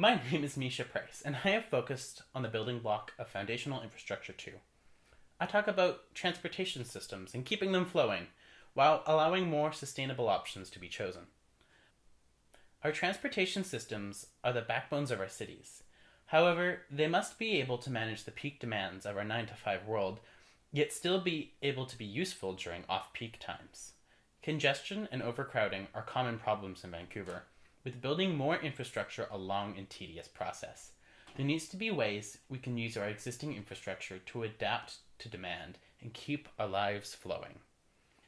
My name is Mischa and I have focused on the building block of foundational infrastructure too. I talk about transportation systems and keeping them flowing, while allowing more sustainable options to be chosen. Our transportation systems are the backbones of our cities. However, they must be able to manage the peak demands of our 9 to 5 world, yet still be able to be useful during off-peak times. Congestion and overcrowding are common problems in Vancouver, with building more infrastructure a long and tedious process. There needs to be ways we can use our existing infrastructure to adapt to demand and keep our lives flowing.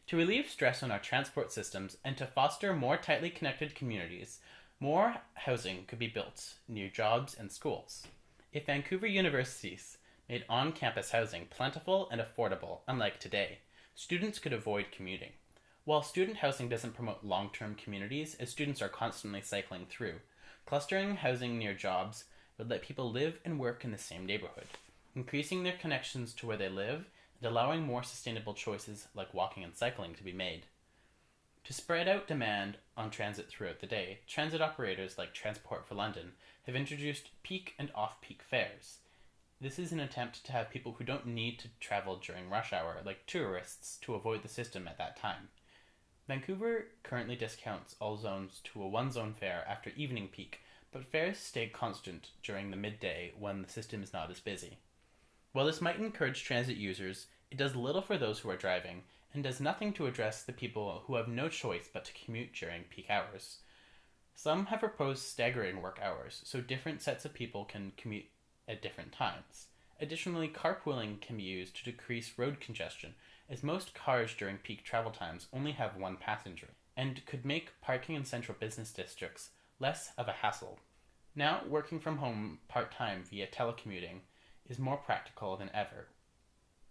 To relieve stress on our transport systems and to foster more tightly connected communities, more housing could be built near jobs and schools. If Vancouver universities made on-campus housing plentiful and affordable, unlike today, students could avoid commuting. While student housing doesn't promote long-term communities, as students are constantly cycling through, clustering housing near jobs would let people live and work in the same neighborhood, increasing their connections to where they live and allowing more sustainable choices like walking and cycling to be made. To spread out demand on transit throughout the day, transit operators like Transport for London have introduced peak and off-peak fares. This is an attempt to have people who don't need to travel during rush hour, like tourists, to avoid the system at that time. Vancouver currently discounts all zones to a one-zone fare after evening peak, but fares stay constant during the midday when the system is not as busy. While this might encourage transit users, it does little for those who are driving and does nothing to address the people who have no choice but to commute during peak hours. Some have proposed staggering work hours so different sets of people can commute at different times. Additionally, carpooling can be used to decrease road congestion, as most cars during peak travel times only have one passenger, and could make parking in central business districts less of a hassle. Now, working from home part-time via telecommuting is more practical than ever.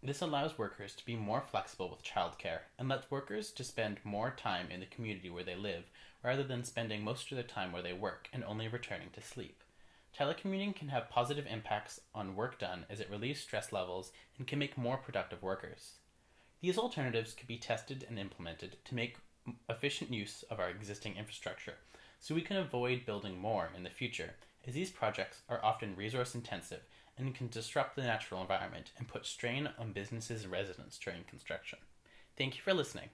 This allows workers to be more flexible with childcare and lets workers to spend more time in the community where they live, rather than spending most of their time where they work and only returning to sleep. Telecommuting can have positive impacts on work done as it relieves stress levels and can make more productive workers. These alternatives could be tested and implemented to make efficient use of our existing infrastructure, so we can avoid building more in the future, as these projects are often resource intensive and can disrupt the natural environment and put strain on businesses and residents during construction. Thank you for listening.